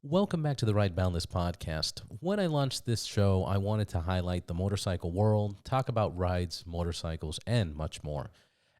Welcome back to the Ride Boundless podcast. When I launched this show, I wanted to highlight the motorcycle world, talk about rides, motorcycles, and much more.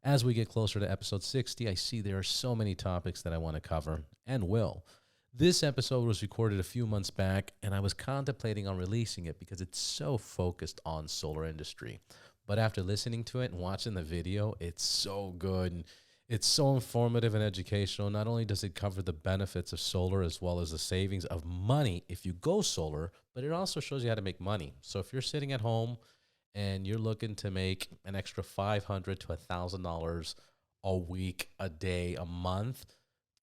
As we get closer to episode 60, I see there are so many topics that I want to cover and will. This episode was recorded a few months back, and I was contemplating on releasing it because it's so focused on solar industry. But after listening to it and watching the video, it's so good. It's so informative and educational. Not only does it cover the benefits of solar as well as the savings of money if you go solar, but it also shows you how to make money. So if you're sitting at home and you're looking to make an extra $500 to $1,000 a week, a day, a month,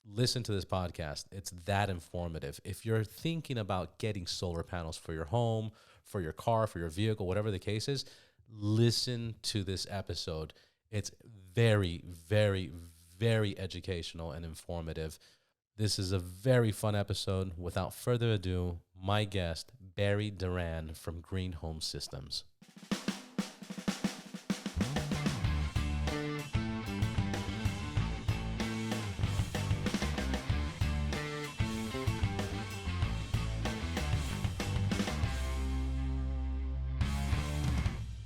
listen to this podcast. It's that informative. If you're thinking about getting solar panels for your home, for your car, for your vehicle, whatever the case is, listen to this episode. It's very, very, very educational and informative. This is a very fun episode. Without further ado, my guest, Barry Durand from Green Home Systems.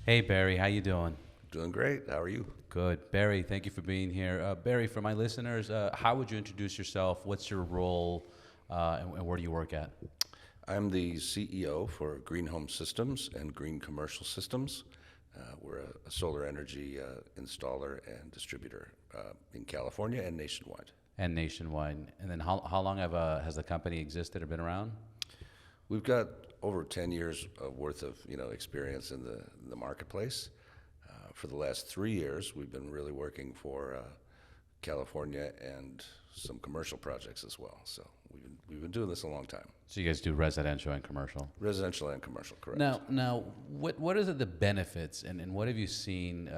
Hey, Barry, how you doing? Doing great. How are you? Good. Barry, thank you for being here. Barry, for my listeners, how would you introduce yourself? What's your role, and where do you work at? I'm the CEO for Green Home Systems and Green Commercial Systems. We're a solar energy installer and distributor in California and nationwide. And nationwide. And then how long has the company existed or been around? We've got over 10 years worth of experience in the marketplace. For the last 3 years, we've been really working for California and some commercial projects as well. So we've been doing this a long time. So you guys do residential and commercial? Residential and commercial, correct. Now, what are the benefits and what have you seen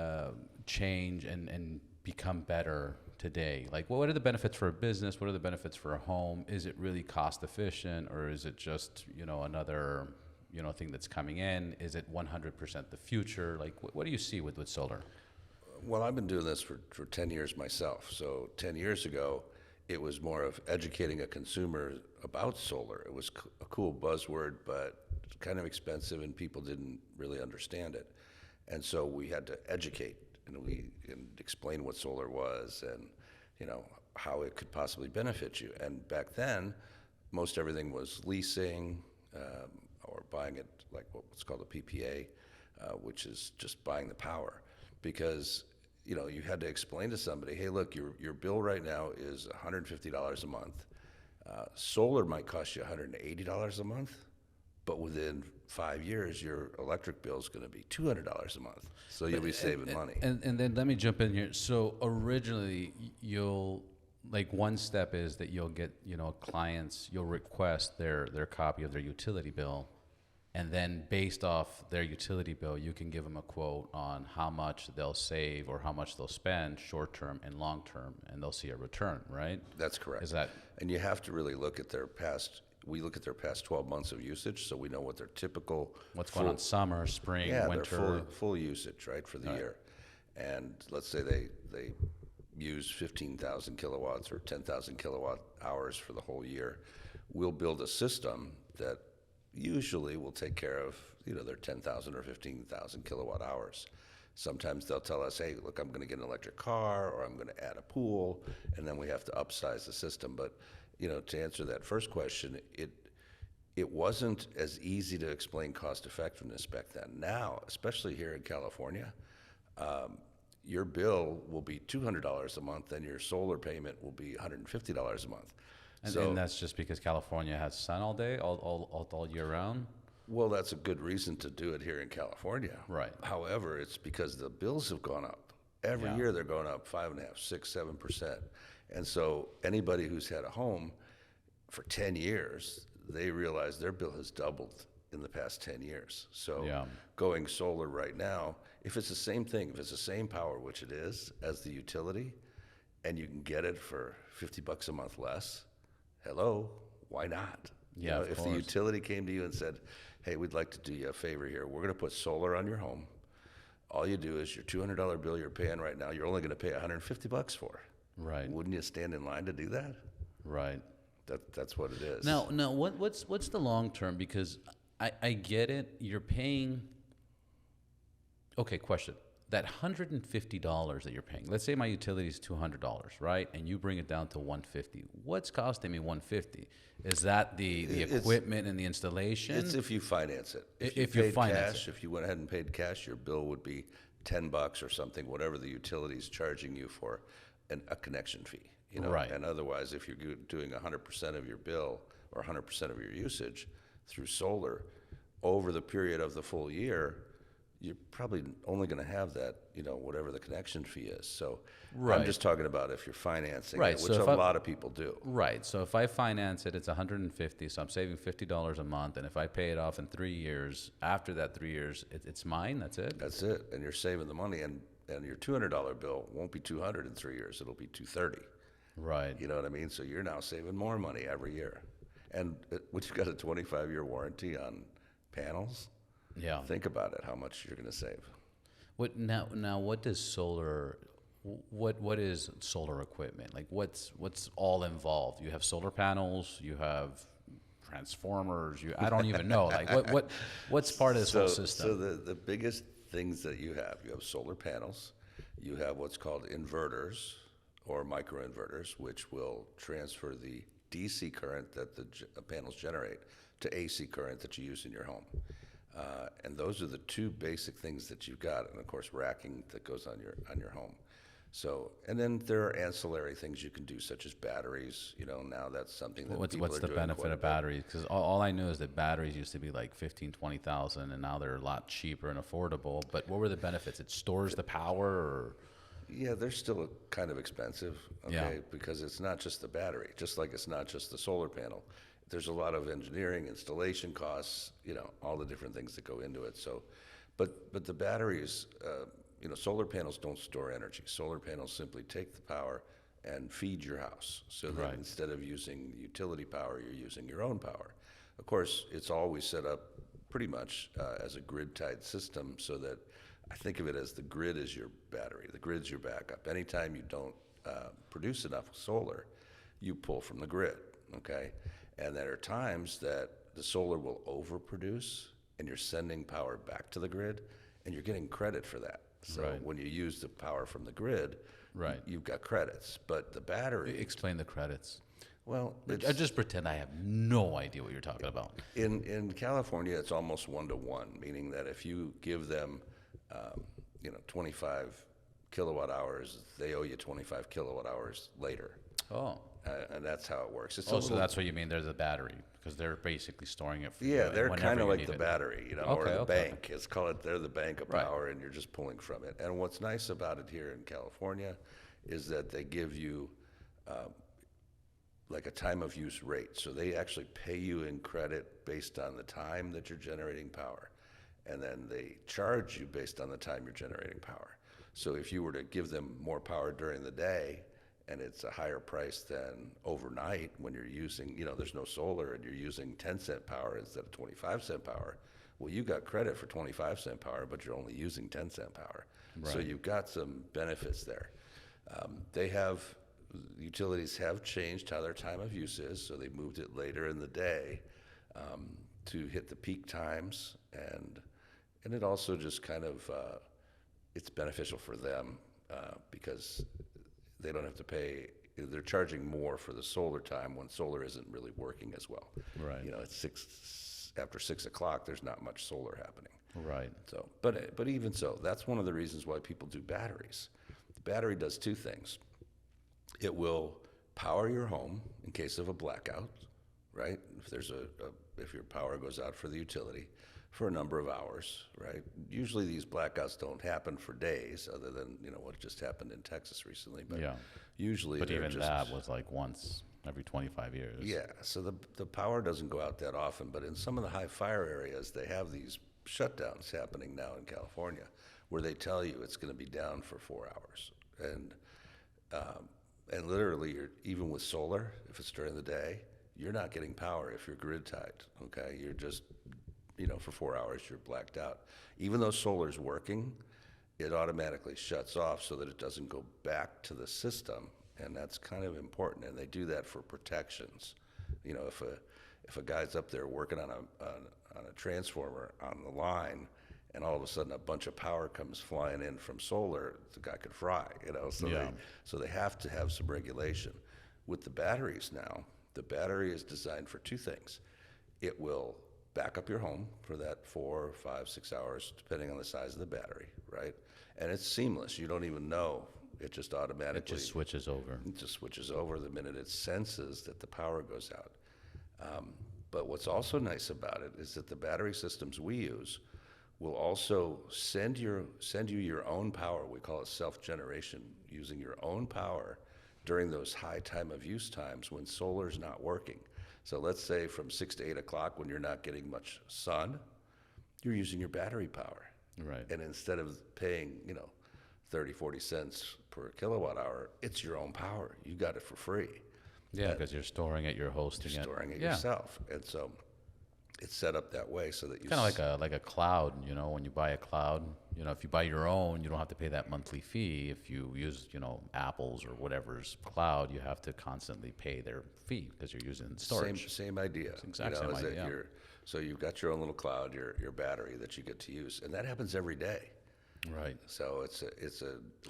change and become better today? Like, what are the benefits for a business? What are the benefits for a home? Is it really cost efficient, or is it just another thing that's coming in? Is it 100% the future? Like, what do you see with solar? Well, I've been doing this for 10 years myself. So 10 years ago, it was more of educating a consumer about solar. It was a cool buzzword, but kind of expensive, and people didn't really understand it. And so we had to educate and explain what solar was and how it could possibly benefit you. And back then, most everything was leasing, or buying it like what's called a PPA, which is just buying the power. Because you had to explain to somebody, hey, look, your bill right now is $150 a month. Solar might cost you $180 a month, but within 5 years, your electric bill is going to be $200 a month. So you'll be saving money. And then let me jump in here. So originally, one step is that you'll get, clients, you'll request their copy of their utility bill. And then based off their utility bill, you can give them a quote on how much they'll save or how much they'll spend short-term and long-term, and they'll see a return, right? That's correct. Is that? And you have to really look at their past. We look at their past 12 months of usage, so we know what their typical What's going on summer, spring, winter. Their full usage, right, for the year. And let's say they use 15,000 kilowatts or 10,000 kilowatt hours for the whole year. We'll build a system that usually will take care of their 10,000 or 15,000 kilowatt hours. Sometimes they'll tell us, hey, look, I'm going to get an electric car, or I'm going to add a pool, and then we have to upsize the system. But to answer that first question, it wasn't as easy to explain cost effectiveness back then. Now, especially here in California, your bill will be $200 a month, and your solar payment will be $150 a month. And that's just because California has sun all day, all year round? Well, that's a good reason to do it here in California. Right. However, it's because the bills have gone up. Every year they're going up 5.5%, 6%, 7%. And so anybody who's had a home for 10 years, they realize their bill has doubled in the past 10 years. So going solar right now, if it's the same thing, if it's the same power, which it is, as the utility, and you can get it for $50 a month less, hello, why not? Yeah, if the utility came to you and said, hey, we'd like to do you a favor here. We're going to put solar on your home. All you do is your $200 bill you're paying right now, you're only going to pay $150 for. Right. Wouldn't you stand in line to do that? Right. That's what it is. Now, what's the long term? Because I get it. You're paying. Okay, question. That $150 that you're paying. Let's say my utility is $200, right? And you bring it down to $150. What's costing me $150? Is that the equipment and the installation? It's if you finance it. If you paid finance cash, it. if you went ahead and paid cash, your bill would be $10 or something, whatever the utility is charging you for a connection fee. You know? Right. And otherwise, if you're doing 100% of your bill or 100% of your usage through solar over the period of the full year, you're probably only going to have that, whatever the connection fee is. So Right. I'm just talking about if you're financing Right, it, so which if a lot of people do. Right. So if I finance it, it's $150. So I'm saving $50 a month. And if I pay it off in 3 years, after that 3 years, it's mine. That's it. That's it. And you're saving the money. And your $200 bill won't be $200 in 3 years. It'll be $230. Right. You know what I mean? So you're now saving more money every year. And when you've got a 25-year warranty on panels, Yeah. think about it, how much you're going to save. What now? What does solar? What is solar equipment? Like what's all involved? You have solar panels. You have transformers. I don't even know. Like what's part of this whole system? So the biggest things that you have solar panels. You have what's called inverters or microinverters, which will transfer the DC current that the panels generate to AC current that you use in your home. And those are the two basic things that you've got, and of course racking that goes on your home. So, and then there are ancillary things you can do, such as batteries. Now that's something that people What's are the doing benefit quite a of bit. batteries? Because all I knew is that batteries used to be like 15,000, 20,000, and now they're a lot cheaper and affordable. But what were the benefits? It stores the power, or Yeah, they're still kind of expensive, okay, Yeah. because it's not just the battery, just like it's not just the solar panel. There's a lot of engineering, installation costs, all the different things that go into it. So, but the batteries, solar panels don't store energy. Solar panels simply take the power and feed your house. So that Right. instead of using utility power, you're using your own power. Of course, it's always set up pretty much as a grid-tied system, so that I think of it as the grid is your battery, the grid's your backup. Anytime you don't produce enough solar, you pull from the grid, okay? And there are times that the solar will overproduce and you're sending power back to the grid and you're getting credit for that. So Right. when you use the power from the grid, Right. you've got credits. But the battery, explain the credits. well, I just pretend I have no idea what you're talking about. in California, it's almost 1-to-1, meaning that if you give them, 25 kilowatt hours, they owe you 25 kilowatt hours later. Oh. And that's how it works. It's a So little- that's what you mean. There's a battery because they're basically storing it. For Yeah, you they're whenever kind of you like need the it. battery, or Okay, the okay. bank. It's called they're the bank of Right. power, and you're just pulling from it. And what's nice about it here in California is that they give you like a time of use rate. So they actually pay you in credit based on the time that you're generating power, and then they charge you based on the time you're generating power. So if you were to give them more power during the day, and it's a higher price than overnight when you're using, there's no solar and you're using 10-cent power instead of 25-cent power, well, you got credit for 25-cent power, but you're only using 10-cent power. So Right. you've got some benefits there. Utilities have changed how their time of use is, so they moved it later in the day to hit the peak times, and it also just kind of, it's beneficial for them because they don't have to pay. They're charging more for the solar time when solar isn't really working as well. Right. It's after 6 o'clock. There's not much solar happening. Right. So, but even so, that's one of the reasons why people do batteries. The battery does two things. It will power your home in case of a blackout, right? If your power goes out for the utility for a number of hours, right? Usually these blackouts don't happen for days, other than what just happened in Texas recently. But Yeah. usually, But they're even just, that was like once every 25 years. yeah. So the power doesn't go out that often, but in some of the high fire areas, they have these shutdowns happening now in California, where they tell you it's going to be down for 4 hours, and literally, even with solar, if it's during the day, you're not getting power if you're grid tied. Okay, you're just, for 4 hours you're blacked out. Even though solar's working, it automatically shuts off so that it doesn't go back to the system, and that's kind of important. And they do that for protections. If a guy's up there working on a transformer on the line, and all of a sudden a bunch of power comes flying in from solar, the guy could fry. So they have to have some regulation. With the batteries now, the battery is designed for two things. It will back up your home for that 4, 5, 6 hours, depending on the size of the battery, right? And it's seamless. You don't even know. It just automatically. It just switches over. It just switches over the minute it senses that the power goes out. But what's also nice about it is that the battery systems we use will also send you your own power. We call it self-generation, using your own power during those high time of use times when solar's not working. So let's say from 6 to 8 o'clock when you're not getting much sun, you're using your battery power. Right. And instead of paying, 30, 40 cents per kilowatt hour, it's your own power. You got it for free. Yeah, because you're storing it, you're hosting You're it. storing it yourself. And so it's set up that way so that you Kind of like a cloud, when you buy a cloud, if you buy your own, you don't have to pay that monthly fee. If you use, Apple's or whatever's cloud, you have to constantly pay their fee because you're using storage. Same idea. Exact same idea. So you've got your own little cloud, your battery that you get to use, and that happens every day. Right. So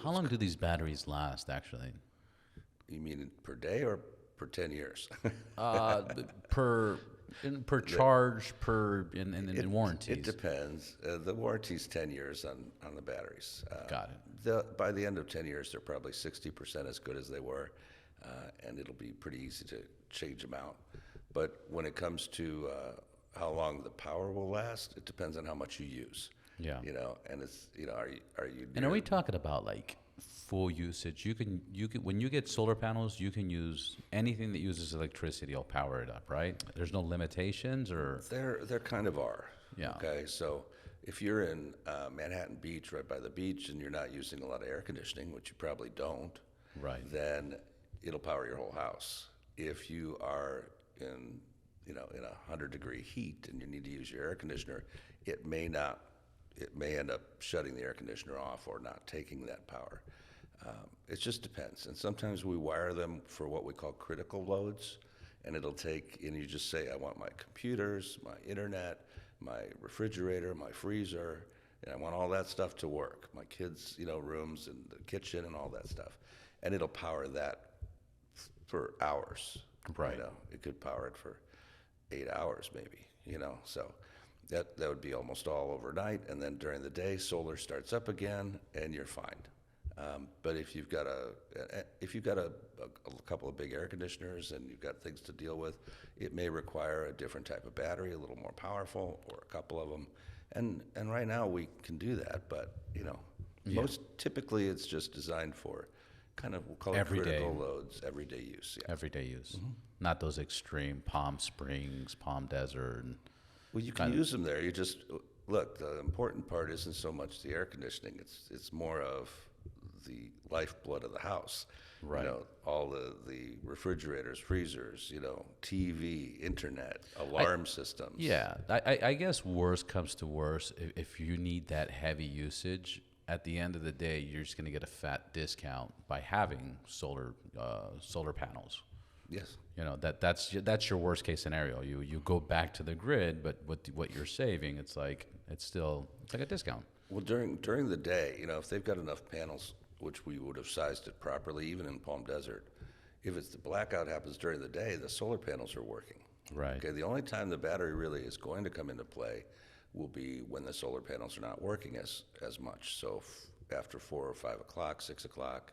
How long do these batteries last, actually? You mean per day or per 10 years? Per charge, in warranties. It depends. The warranty's 10 years on the batteries. Got it. By the end of 10 years, they're probably 60% as good as they were, and it'll be pretty easy to change them out. But when it comes to how long the power will last, it depends on how much you use. Yeah. And it's are you? And are we talking about like full usage? You can when you get solar panels, you can use anything that uses electricity will power it up, right? There's no limitations, or There kind of are. Yeah. Okay, so if you're in Manhattan Beach, right by the beach, and you're not using a lot of air conditioning, which you probably don't, right? Then it'll power your whole house. If you are in 100-degree heat and you need to use your air conditioner, it may not. It may end up shutting the air conditioner off or not taking that power. It just depends. And sometimes we wire them for what we call critical loads, and you just say, I want my computers, my internet, my refrigerator, my freezer, and I want all that stuff to work. My kids' rooms and the kitchen and all that stuff. And it'll power that for hours. Right. It could power it for 8 hours maybe, so. That would be almost all overnight, and then during the day, solar starts up again, and you're fine. But if you've got a couple of big air conditioners and you've got things to deal with, it may require a different type of battery, a little more powerful, or a couple of them. And right now we can do that, but most typically it's just designed for kind of, we'll call it critical loads, everyday use. Yeah. Everyday use, not those extreme Palm Springs, Palm Desert. Well, you can use them there. You just look. The important part isn't so much the air conditioning. It's more of the lifeblood of the house. Right. All the refrigerators, freezers. TV, internet, alarm systems. Yeah, I guess worst comes to worst. If you need that heavy usage, at the end of the day, you're just going to get a fat discount by having solar panels. Yes. That's your worst case scenario. You go back to the grid, but what you're saving, it's like a discount. Well, during the day, if they've got enough panels, which we would have sized it properly, even in Palm Desert, if it's the blackout happens during the day, the solar panels are working. Right. Okay. The only time the battery really is going to come into play will be when the solar panels are not working as much. So after 4 or 5 o'clock, 6 o'clock.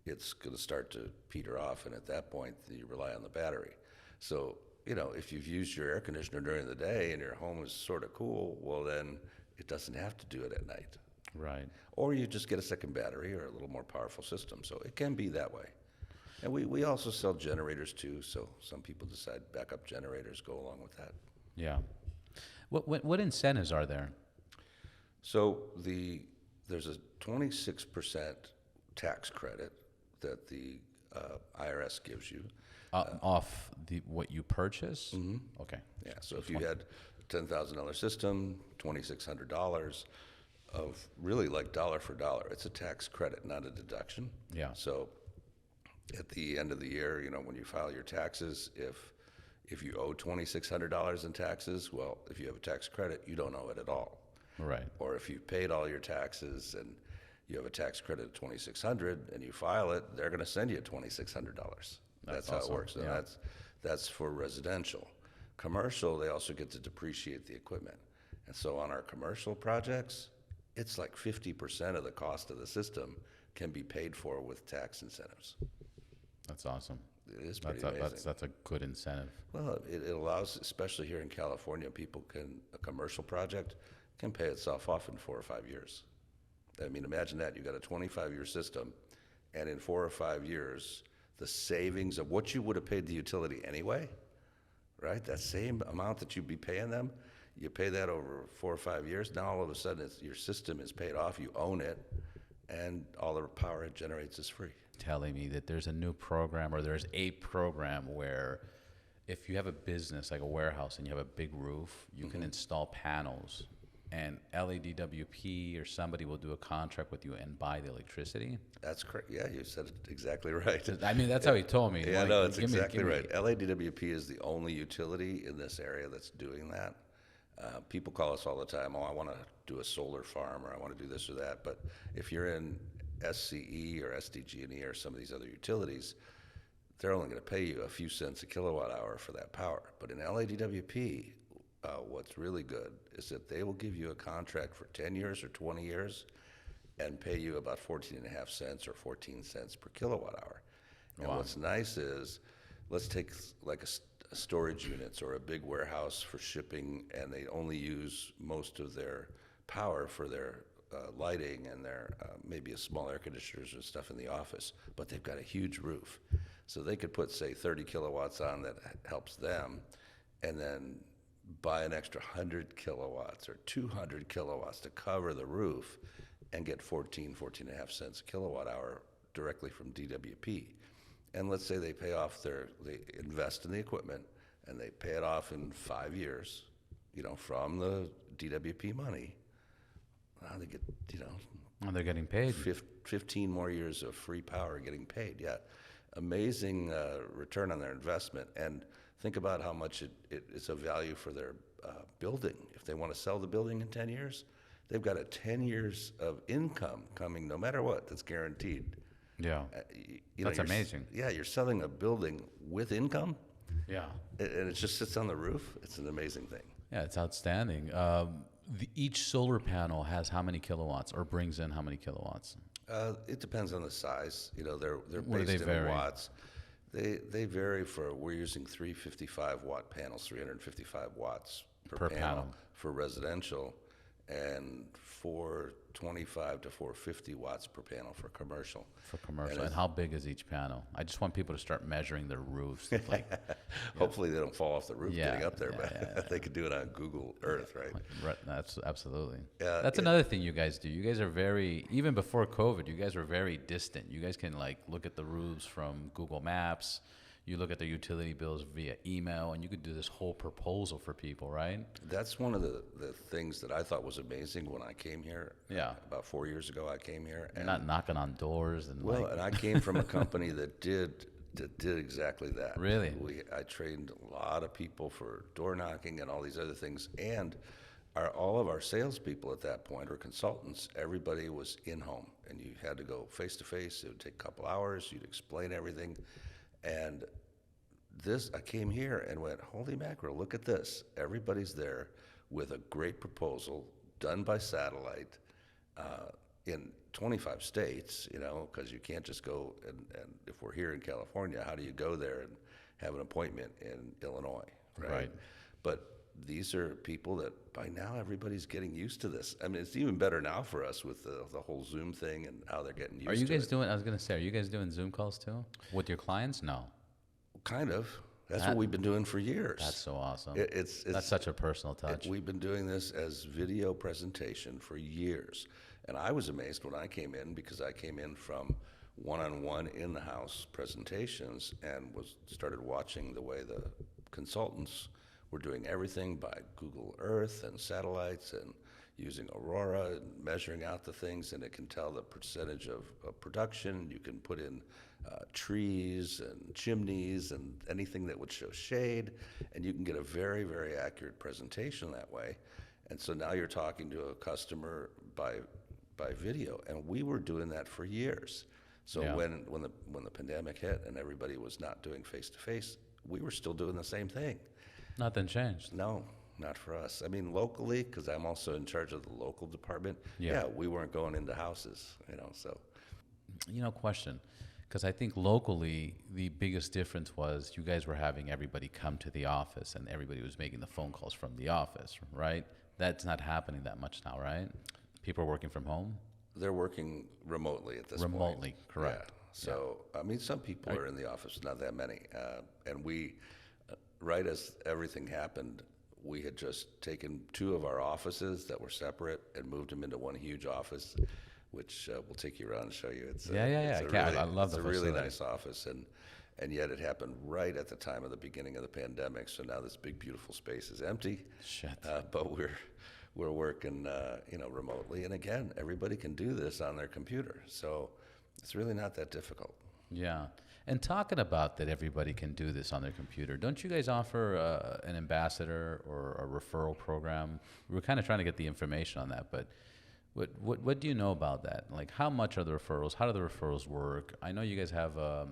It's going to start to peter off, and at that point, you rely on the battery. So, if you've used your air conditioner during the day and your home is sort of cool, well, then it doesn't have to do it at night. Right. Or you just get a second battery or a little more powerful system. So it can be that way. And we also sell generators too, so some people decide backup generators go along with that. Yeah. What incentives are there? So there's a 26% tax credit that the IRS gives you. Off what you purchase? Mm-hmm. Okay. Yeah, so if you had a $10,000 system, $2,600 of really like dollar for dollar. It's a tax credit, not a deduction. Yeah. So at the end of the year, when you file your taxes, If you owe $2,600 in taxes, well, if you have a tax credit, you don't owe it at all. Right. Or if you've paid all your taxes and you have a tax credit of $2,600 and you file it, they're going to send you $2,600. That's how it awesome. works. And Yeah. that's for residential. Commercial, they also get to depreciate the equipment. And so on our commercial projects, it's like 50% of the cost of the system can be paid for with tax incentives. That's awesome. It is pretty amazing. That's a good incentive. Well, it allows, especially here in California, a commercial project can pay itself off in 4 or 5 years. I mean, imagine that. You've got a 25-year system, and in 4 or 5 years, the savings of what you would have paid the utility anyway, right? That same amount that you'd be paying them, you pay that over 4 or 5 years. Now all of a sudden, your system is paid off. You own it, and all the power it generates is free. Telling me that there's a new program, or there's a program where if you have a business like a warehouse and you have a big roof, you can install panels, and LADWP or somebody will do a contract with you and buy the electricity. That's correct. Yeah, you said it exactly right. I mean, that's how he told me. Yeah, Like, no, it's give me- exactly give me- right. LADWP is the only utility in this area that's doing that. People call us all the time, oh, I want to do a solar farm, or I want to do this or that. But if you're in SCE or SDG&E or some of these other utilities, they're only going to pay you a few cents a kilowatt hour for that power. But in LADWP, what's really good is that they will give you a contract for 10 years or 20 years and pay you about 14.5 cents or 14 cents per kilowatt hour. And Wow. what's nice is, let's take like a storage units or a big warehouse for shipping, and they only use most of their power for their lighting and their maybe a small air conditioners and stuff in the office, but they've got a huge roof. So they could put, say, 30 kilowatts on that helps them, and then buy an extra 100 kilowatts or 200 kilowatts to cover the roof and get 14.5 cents a kilowatt hour directly from DWP. And let's say they pay off they invest in the equipment and they pay it off in 5 years, from the DWP money. Now they get, Oh, they're getting paid. 15 more years of free power getting paid. Yeah, amazing return on their investment. And think about how much it's a value for their building. If they want to sell the building in 10 years, they've got 10 years of income coming no matter what, that's guaranteed. Yeah. That's amazing. Yeah, you're selling a building with income, Yeah. and it just sits on the roof. It's an amazing thing. Yeah, it's outstanding. Each solar panel has how many kilowatts, or brings in how many kilowatts? It depends on the size. They're Where do based they in vary? watts. They vary we're using 355 watt panels, 355 watts per panel. for residential, and 425 to 450 watts per panel for commercial. For commercial. And And how big is each panel? I just want people to start measuring their roofs. Like, Hopefully they don't fall off the roof Yeah, getting up there, yeah, but they could do it on Google Earth, right? right, that's absolutely. Yeah, That's another thing you guys do. You guys are even before COVID, you guys were very distant. You guys can look at the roofs from Google Maps. You look at their utility bills via email, and you could do this whole proposal for people, right? That's one of the things that I thought was amazing when I came here. Yeah. About 4 years ago, I came here. You're not knocking on doors and Well, and I came from a company that did exactly that. Really? I trained a lot of people for door knocking and all these other things, and all of our salespeople at that point, or consultants, everybody was in home, and you had to go face to face. It would take a couple hours. You'd explain everything, and I came here and went, holy mackerel, look at this. Everybody's there with a great proposal done by satellite in 25 states, because you can't just go, and if we're here in California, how do you go there and have an appointment in Illinois, right? Right. But these are people that by now everybody's getting used to this. I mean, it's even better now for us with the whole Zoom thing and how they're getting used to it. Are you guys doing, I was going to say, are you guys doing Zoom calls too? With your clients? No. Kind of. That's what we've been doing for years. That's so awesome. It's such a personal touch. We've been doing this as video presentation for years. And I was amazed when I came in, because I came in from one-on-one in the house presentations and started watching the way the consultants were doing everything by Google Earth and satellites, and using Aurora and measuring out the things, and it can tell the percentage of production. You can put in trees and chimneys and anything that would show shade, and you can get a very, very accurate presentation that way. And so now you're talking to a customer by video, and we were doing that for years. So Yeah. when the pandemic hit and everybody was not doing face to face, we were still doing the same thing. Nothing changed. No, not for us. I mean, locally, because I'm also in charge of the local department. Yeah. We weren't going into houses, so. Question, because I think locally the biggest difference was you guys were having everybody come to the office and everybody was making the phone calls from the office, right? That's not happening that much now, right? People are working from home? They're working remotely at this point. Remotely, correct. Yeah. So, I mean, some people are in the office, not that many. And we, right as everything happened, we had just taken 2 of our offices that were separate and moved them into one huge office, which we'll take you around and show you. It's I love the It's a really facility. nice office, and yet it happened right at the time of the beginning of the pandemic. So now this big, beautiful space is empty. Shit. But we're working, remotely. And again, everybody can do this on their computer. So it's really not that difficult. Yeah. And talking about that everybody can do this on their computer, don't you guys offer an ambassador or a referral program? We were kind of trying to get the information on that, but what do you know about that? Like, how much are the referrals? How do the referrals work? I know you guys have a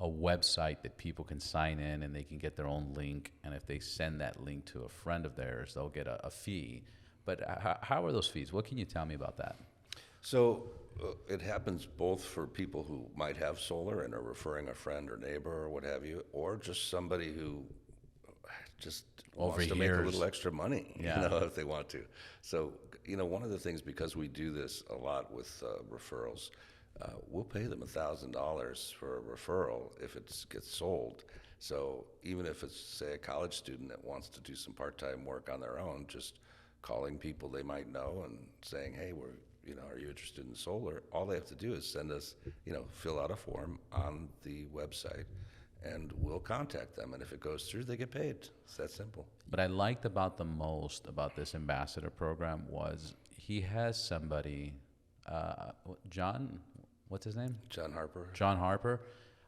website that people can sign in and they can get their own link, and if they send that link to a friend of theirs, they'll get a fee. But how are those fees? What can you tell me about that? So it happens both for people who might have solar and are referring a friend or neighbor or what have you, or just somebody who just wants to make a little extra money, if they want to. So, one of the things, because we do this a lot with referrals, we'll pay them $1,000 for a referral if it gets sold. So even if it's, say, a college student that wants to do some part-time work on their own, just calling people they might know and saying, hey, are you interested in solar? All they have to do is send us, fill out a form on the website, and we'll contact them. And if it goes through, they get paid. It's that simple. What I liked about this ambassador program was he has somebody, John, what's his name? John Harper. John Harper.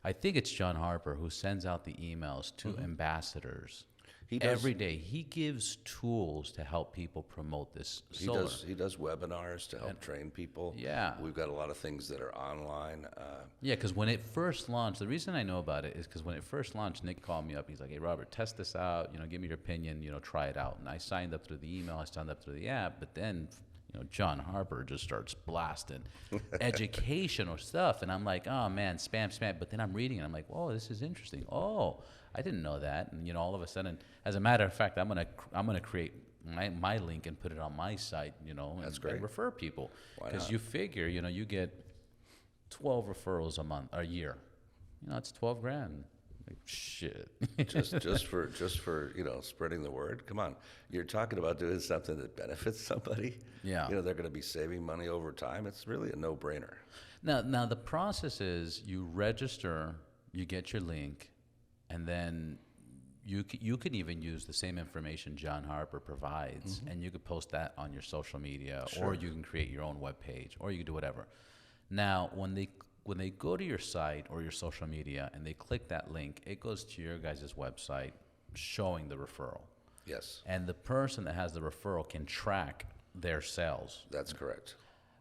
I think it's John Harper who sends out the emails to ambassadors. He does, every day. He gives tools to help people promote this solar. He does webinars to help train people. Yeah. We've got a lot of things that are online. Yeah, because when it first launched, the reason I know about it is because when it first launched, Nick called me up. He's like, hey, Robert, test this out. Give me your opinion. Try it out. And I signed up through the email. I signed up through the app. But then, John Harper just starts blasting educational stuff. And I'm like, oh, man, spam. But then I'm reading and I'm like, whoa, this is interesting. Oh, I didn't know that. And, all of a sudden, as a matter of fact, I'm gonna create my link and put it on my site, That's great. and refer people. Why Because not? you figure, you get 12 referrals a year. It's $12,000. Like, shit. just for spreading the word. Come on, you're talking about doing something that benefits somebody. Yeah. They're going to be saving money over time. It's really a no-brainer. Now the process is you register, you get your link, and then you can even use the same information John Harper provides, and you could post that on your social media, or you can create your own web page, or you can do whatever. Now, when they go to your site or your social media and they click that link, it goes to your guys' website showing the referral. Yes, And the person that has the referral can track their sales. that's correct.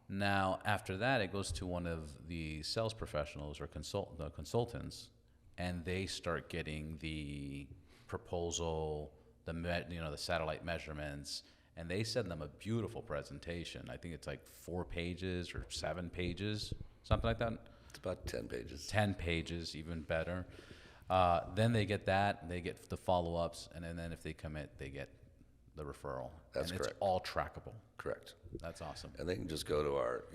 Now, after that, it goes to one of the sales professionals or consultants, and they start getting the proposal, the satellite measurements, and they send them a beautiful presentation. I think it's like 4 pages or 7 pages, something like that. It's about 10 pages. 10 pages, even better. Then they get that, they get the follow-ups, and then if they commit, they get the referral. That's and correct. It's all trackable. Correct. That's awesome. And they can just go to our,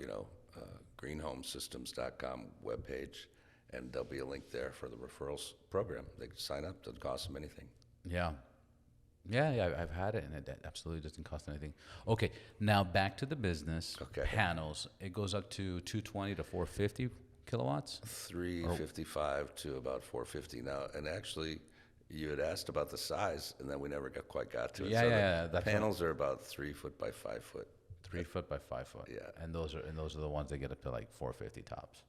greenhomesystems.com webpage, and there'll be a link there for the referrals program. They can sign up. Doesn't cost them anything. Yeah. Yeah, I've had it, and it absolutely doesn't cost anything. Okay, now back to the business. Okay. Panels. It goes up to 220 to 450 kilowatts. 355 to about 450 now. And actually, You had asked about the size, and then we never quite got to it. Yeah, So yeah, the that's panels are about 3 foot by 5 foot. 3 foot by 5 foot. Yeah. And those are the ones that get up to like 450 tops.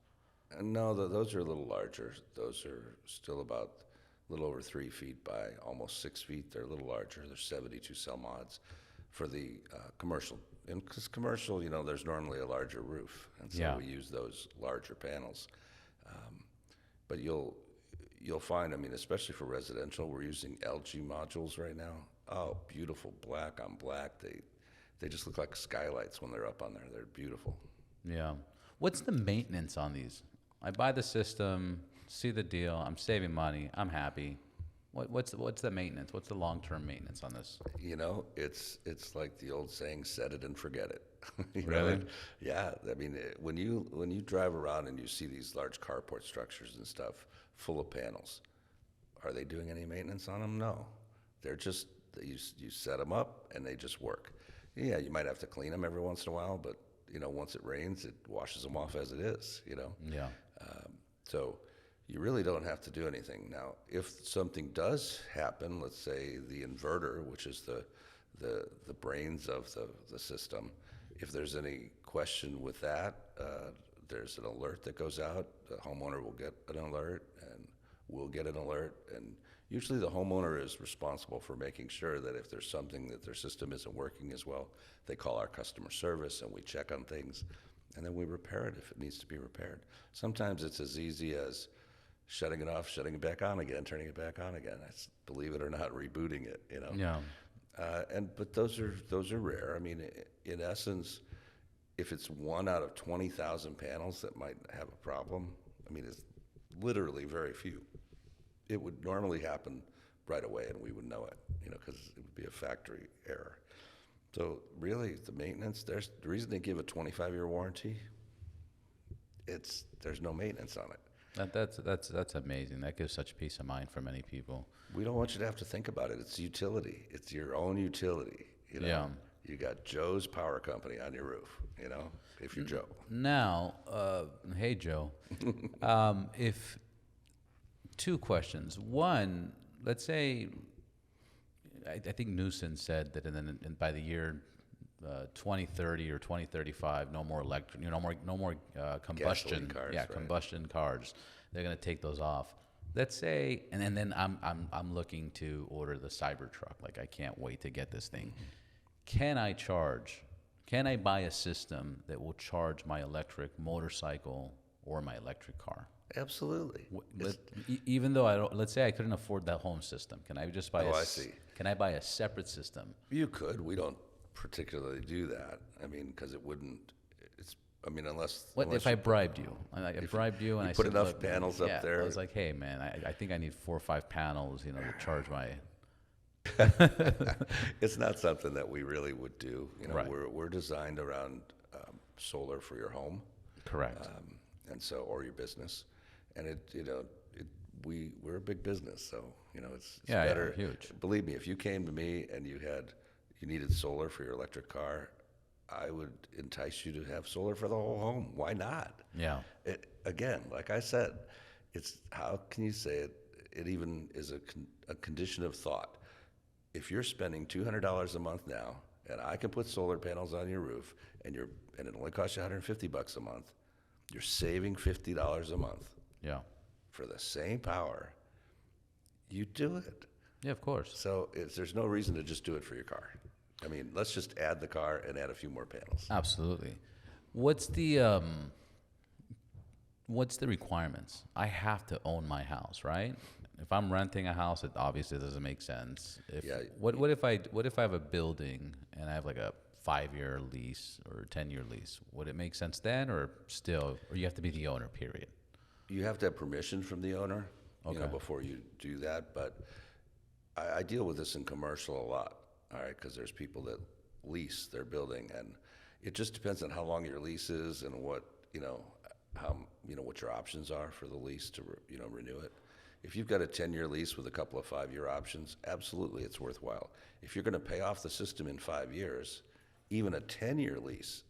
And no, those are a little larger. Those are still about a little over 3 feet by almost 6 feet. They're a little larger. They're 72 cell mods for the commercial. And because commercial, there's normally a larger roof, and so Yeah. we use those larger panels. But you'll find, especially for residential, we're using LG modules right now. Oh, beautiful, black on black. They just look like skylights when they're up on there. They're beautiful. Yeah. What's the maintenance on these? I buy the system, see the deal. I'm saving money. I'm happy. What's the maintenance? What's the long-term maintenance on this? It's like the old saying, set it and forget it. Really? Yeah. When you drive around and you see these large carport structures and stuff full of panels, are they doing any maintenance on them? No. They're just, you set them up and they just work. Yeah, you might have to clean them every once in a while, but once it rains, it washes them off as it is, Yeah. So you really don't have to do anything. Now, if something does happen, let's say the inverter, which is the brains of the system, if there's any question with that, there's an alert that goes out. The homeowner will get an alert, and we'll get an alert. And usually the homeowner is responsible for making sure that if there's something that their system isn't working as well, they call our customer service and we check on things, and then we repair it if it needs to be repaired. Sometimes it's as easy as shutting it off, shutting it back on again, turning it back on again. That's, believe it or not, rebooting it. Yeah. But those are rare. In essence, if it's 1 out of 20,000 panels that might have a problem, it's literally very few. It would normally happen right away, and we would know it, because it would be a factory error. So really, the maintenance, the reason they give a 25-year warranty, there's no maintenance on it. That's amazing. That gives such peace of mind for many people. We don't want you to have to think about it. It's utility. It's your own utility. Yeah. You got Joe's Power Company on your roof, if you're Joe. Now, hey Joe, if two questions. One, let's say, I think Newsom said that by the year 2030 or 2035, no more electric, no more combustion. Gasoline cars, yeah, right. combustion cars. They're going to take those off. Let's say, and then I'm looking to order the Cybertruck. Like, I can't wait to get this thing. Can I buy a system that will charge my electric motorcycle or my electric car? Absolutely. Even though let's say I couldn't afford that home system, can I just buy I see. Can I buy a separate system? You could. We don't particularly do that. Because it wouldn't. Unless. What if I bribed you? I bribed you, and I put said, enough "Look, panels man, up there." I was like, "Hey, man, I think I need 4 or 5 panels, to charge my." It's not something that we really would do. Right. We're designed around solar for your home. Correct. And so, or your business, and we're a big business, so it's better. Yeah, huge. Believe me, if you came to me and you needed solar for your electric car, I would entice you to have solar for the whole home. Why not? Yeah. Again, like I said, it's, how can you say it? It even is a condition of thought. If you're spending $200 a month now, and I can put solar panels on your roof, and it only costs you $150 a month, you're saving $50 a month. Yeah. For the same power, you do it. Yeah, of course. So there's no reason to just do it for your car. Let's just add the car and add a few more panels. Absolutely. What's the requirements? I have to own my house, right? If I'm renting a house, it obviously doesn't make sense. What if I have a building and I have like a 5-year lease or 10-year lease? Would it make sense then, or you have to be the owner? Period. You have to have permission from the owner, before you do that. But I deal with this in commercial a lot. All right, because there's people that lease their building, and it just depends on how long your lease is and what what your options are for the lease to renew it. If you've got a 10-year lease with a couple of 5-year options, absolutely, it's worthwhile. If you're going to pay off the system in 5 years, even a 10-year lease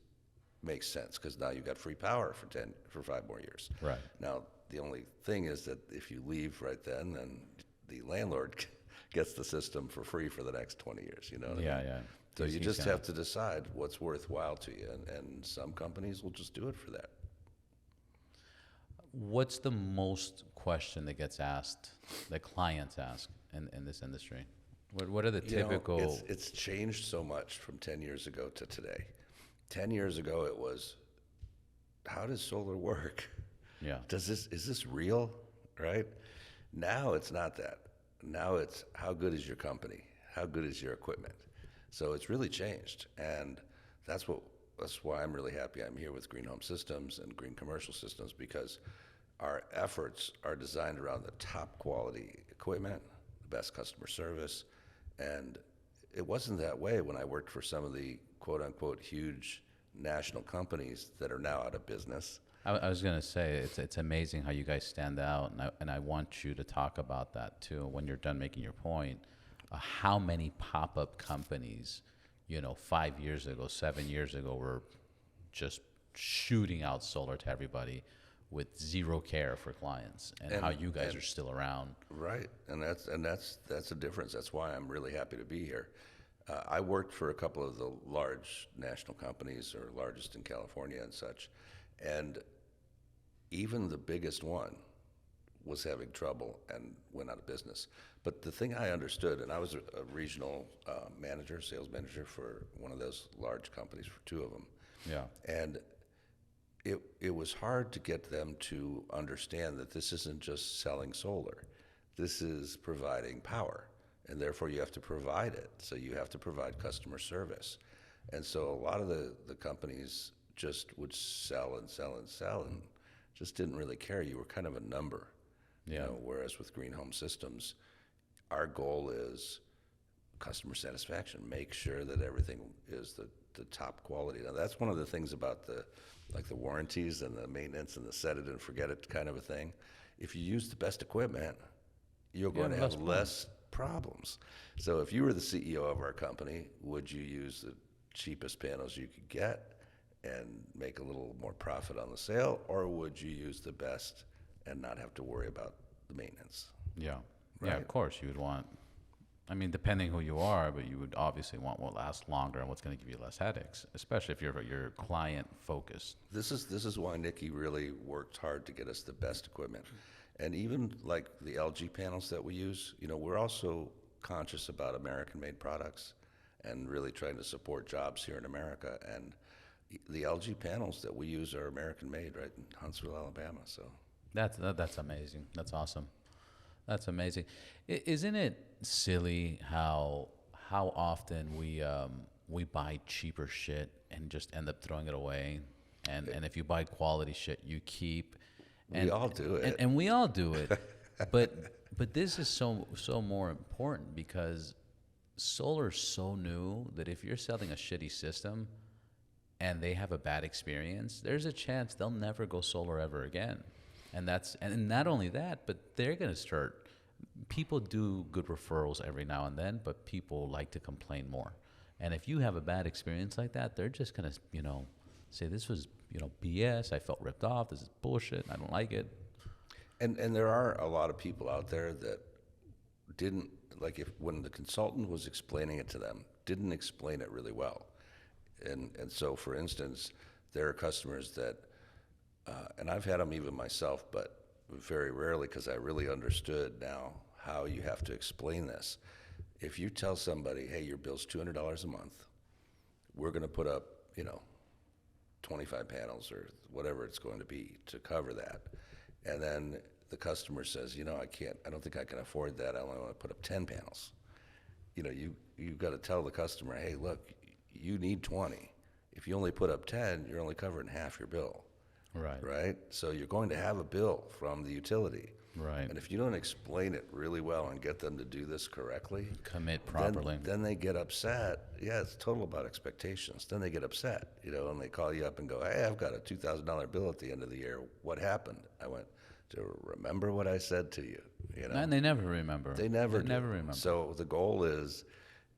makes sense, because now you've got free power for 5 more years. Right. Now, the only thing is that if you leave right then the landlord gets the system for free for the next 20 years. You know what I mean? Yeah. So you He's just gonna- have to decide what's worthwhile to you, and some companies will just do it for that. What's the most question that gets asked, that clients ask in this industry? What are the You know, typical? it's changed so much from 10 years ago to today. 10 years ago, it was, how does solar work? Yeah. Is this real, right? Now it's not that. Now it's, how good is your company? How good is your equipment? So it's really changed, and that's why I'm really happy I'm here with Green Home Systems and Green Commercial Systems, because our efforts are designed around the top quality equipment, the best customer service, and it wasn't that way when I worked for some of the quote unquote huge national companies that are now out of business. I was gonna say it's amazing how you guys stand out, and I want you to talk about that too when you're done making your point. How many pop-up companies, 5 years ago, 7 years ago, were just shooting out solar to everybody with zero care for clients, and how you guys are still around. Right, and that's a difference. That's why I'm really happy to be here. I worked for a couple of the large national companies, or largest in California and such, and even the biggest one was having trouble and went out of business. But the thing I understood, and I was a regional manager, sales manager for one of those large companies, for two of them. Yeah. And it was hard to get them to understand that this isn't just selling solar. This is providing power, and therefore you have to provide it. So you have to provide customer service. And so a lot of the companies just would sell and sell and sell, and just didn't really care. You were kind of a number. Yeah. Whereas with Green Home Systems, our goal is customer satisfaction. Make sure that everything is the top quality. Now, that's one of the things about the warranties and the maintenance and the set it and forget it kind of a thing. If you use the best equipment, you're going to have less problems. So if you were the CEO of our company, would you use the cheapest panels you could get and make a little more profit on the sale, or would you use the best and not have to worry about the maintenance? Yeah. Right. Yeah, of course you would want, depending who you are, but you would obviously want what lasts longer and what's going to give you less headaches, especially if you're client focused. This is why Nikki really worked hard to get us the best equipment. And even like the LG panels that we use, we're also conscious about American-made products and really trying to support jobs here in America. And the LG panels that we use are American-made, right in Huntsville, Alabama. So That's amazing. That's awesome. That's amazing. Isn't it silly how often we buy cheaper shit and just end up throwing it away, and if you buy quality shit, you keep. And, we all do it. and we all do it, but this is so more important, because solar is so new that if you're selling a shitty system and they have a bad experience, there's a chance they'll never go solar ever again. And not only that, but they're going to start. People do good referrals every now and then, but people like to complain more. And if you have a bad experience like that, they're just going to, say this was, BS. I felt ripped off. This is bullshit. I don't like it. And there are a lot of people out there that didn't, when the consultant was explaining it to them, didn't explain it really well. And so, for instance, there are customers that, and I've had them even myself, but very rarely, because I really understood now how you have to explain this. If you tell somebody, hey, your bill's $200 a month, we're going to put up, 25 panels or whatever it's going to be to cover that. And then the customer says, I don't think I can afford that. I only want to put up 10 panels. You've got to tell the customer, hey, look, you need 20. If you only put up 10, you're only covering half your bill. Right. Right? So you're going to have a bill from the utility. Right. And if you don't explain it really well and get them to do this correctly, Commit properly. then they get upset. Yeah, it's total about expectations. Then they get upset, and they call you up and go, hey, I've got a $2,000 bill at the end of the year. What happened? I went, to remember what I said to you, And they never remember. They never remember. So the goal is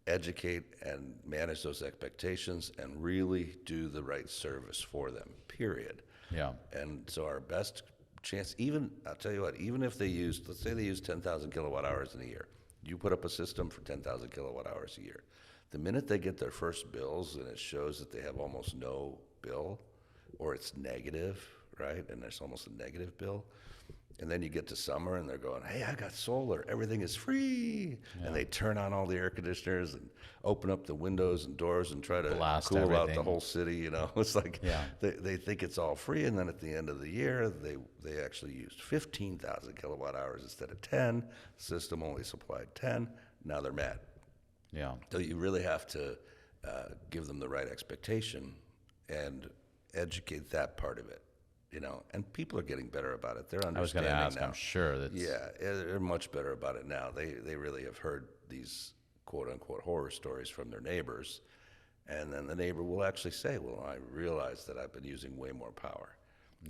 educate and manage those expectations and really do the right service for them, period. Yeah. And so our best chance, even, I'll tell you what, even if they used, let's say they use 10,000 kilowatt hours in a year. You put up a system for 10,000 kilowatt hours a year. The minute they get their first bills and it shows that they have almost no bill, or it's negative, right? And there's almost a negative bill. And then you get to summer and they're going, hey, I got solar. Everything is free. Yeah. And they turn on all the air conditioners and open up the windows and doors and try to Blast cool out everything. the whole city. You know, it's like Yeah. they think it's all free. And then at the end of the year, they actually used 15,000 kilowatt hours instead of 10. The system only supplied 10. Now they're mad. Yeah. So you really have to give them the right expectation and educate that part of it. You know, and people are getting better about it. They're I was understanding going to ask. now. I'm sure that's. Yeah, they're much better about it now. They really have heard these quote unquote horror stories from their neighbors, and then the neighbor will actually say, "Well, I realize that I've been using way more power,"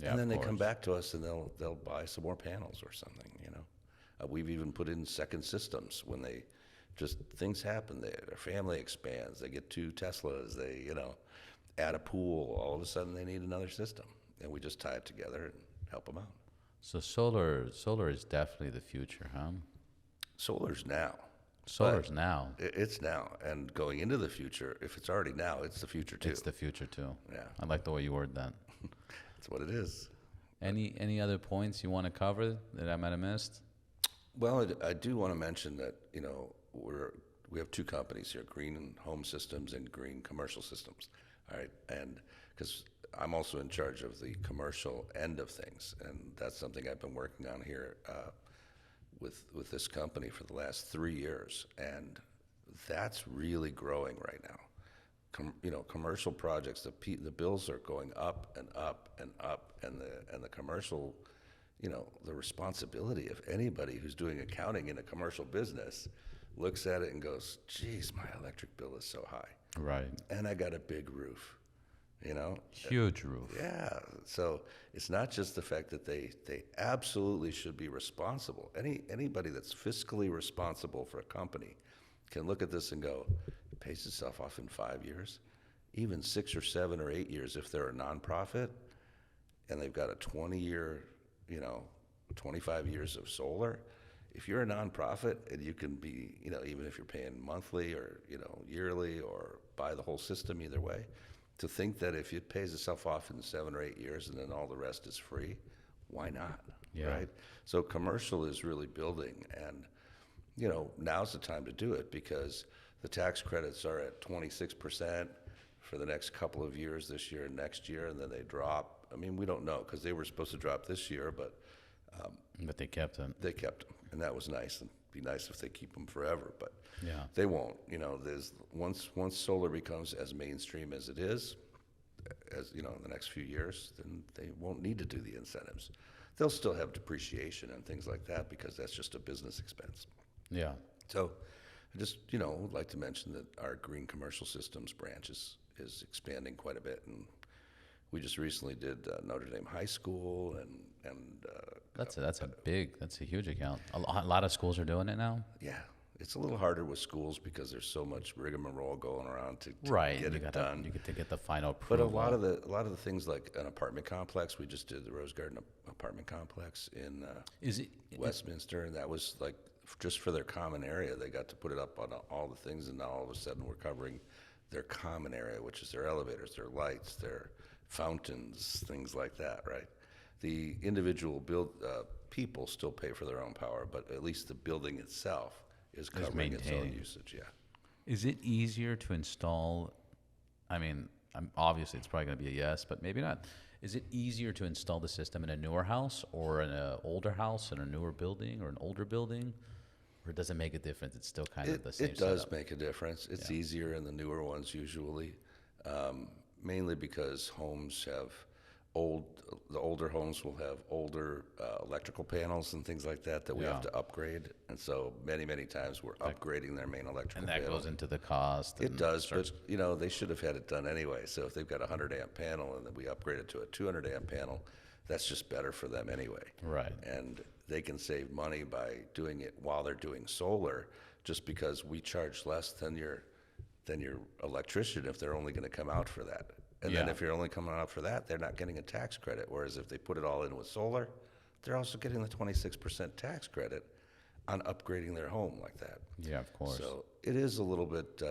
Yeah, and then of they come course. back to us and they'll buy some more panels or something. You know, we've even put in second systems when they just things happen. Their family expands. They get 2 Teslas. They add a pool. All of a sudden, they need another system. And we just tie it together and help them out. So solar is definitely the future, huh? Solar's now. Solar's now. It's now. And going into the future, if it's already now, it's the future too. It's the future too. Yeah. I like the way you word that. That's what it is. Any other points you want to cover that I might have missed? Well, I do want to mention that, we have 2 companies here, Green Home Systems and Green Commercial Systems. All right. And because I'm also in charge of the commercial end of things, and that's something I've been working on here with this company for the last 3 years, and that's really growing right now. Commercial projects, the bills are going up and up and up, and the commercial, the responsibility of anybody who's doing accounting in a commercial business looks at it and goes, "Geez, my electric bill is so high, Right. and I got a big roof." Huge roof. Yeah, so it's not just the fact that they absolutely should be responsible. Anybody that's fiscally responsible for a company can look at this and go, it pays itself off in 5 years, even 6 or 7 or 8 years if they're a nonprofit, and they've got a 20-year, 25 years of solar. If you're a nonprofit and you can be, even if you're paying monthly or yearly or buy the whole system, either way. To think that if it pays itself off in 7 or 8 years and then all the rest is free, why not? Yeah. Right? So commercial is really building, and now's the time to do it because the tax credits are at 26% for the next couple of years, this year and next year, and then they drop. I mean, we don't know because they were supposed to drop this year, but they kept it. they kept them, and that was nice. And be nice if they keep them forever, but Yeah. they won't. There's once solar becomes as mainstream as it is, in the next few years, then they won't need to do the incentives. They'll still have depreciation and things like that because that's just a business expense. Yeah. So I just, would like to mention that our Green Commercial Systems branch is expanding quite a bit, and we just recently did Notre Dame High School, and That's a huge account. A lot of schools are doing it now. yeah, it's a little harder with schools because there's so much rigmarole going around to Right. get You it gotta, done. You get to get the final But approval. a lot of the things like an apartment complex, we just did the Rose Garden apartment complex in Is it Westminster, and that was like just for their common area. They got to put it up on all the things, and now all of a sudden we're covering their common area, which is their elevators, their lights, their fountains, things like that, right? The individual people still pay for their own power, but at least the building itself is covering its own maintaining. usage, yeah. Is it easier to install? I mean, obviously it's probably going to be a yes, but maybe not. Is it easier to install the system in a newer house or in an older house, in a newer building or an older building? Or does it make a difference? It's still kind of the same It does setup. make a difference. It's Yeah. easier in the newer ones usually, mainly because homes have the older homes will have older electrical panels and things like that we have Yeah. to upgrade. And so many times we're upgrading their main electrical And that panel. goes into the cost. It and does, starts- but they should have had it done anyway. So if they've got a 100 amp panel and then we upgrade it to a 200 amp panel, that's just better for them anyway. Right. And they can save money by doing it while they're doing solar, just because we charge less than your electrician if they're only going to come out for that. And then Yeah. if you're only coming out for that, they're not getting a tax credit. Whereas if they put it all in with solar, they're also getting the 26% tax credit on upgrading their home like that. Yeah, of course. So it is a little bit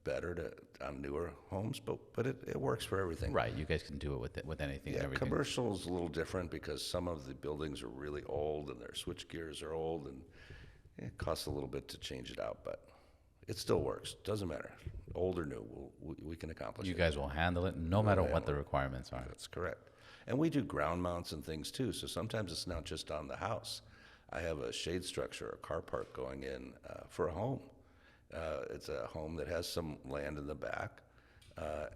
better on newer homes, but it works for everything. Right, you guys can do it with anything and Yeah, everything. commercial is a little different because some of the buildings are really old and their switch gears are old, and it costs a little bit to change it out, but it still works. Doesn't matter, old or new, we can accomplish You it. guys will handle it no matter what the requirements are. That's correct. And we do ground mounts and things too, so sometimes it's not just on the house. I have a shade structure, a car park going in for a home. It's a home that has some land in the back,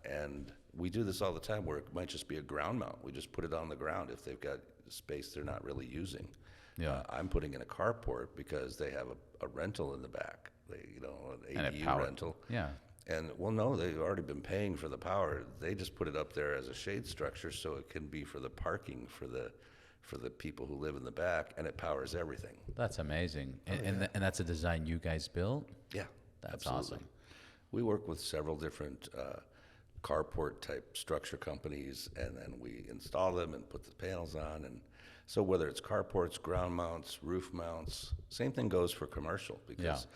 and we do this all the time where it might just be a ground mount. We just put it on the ground if they've got space they're not really using. Yeah. I'm putting in a carport because they have a rental in the back, an And it ADU power. rental. Yeah. And, well, no, they've already been paying for the power. They just put it up there as a shade structure so it can be for the parking for the people who live in the back, and it powers everything. That's amazing. And that's a design you guys built? Yeah, That's absolutely. awesome. We work with several different carport type structure companies, and then we install them and put the panels on. And so whether it's carports, ground mounts, roof mounts, same thing goes for commercial, because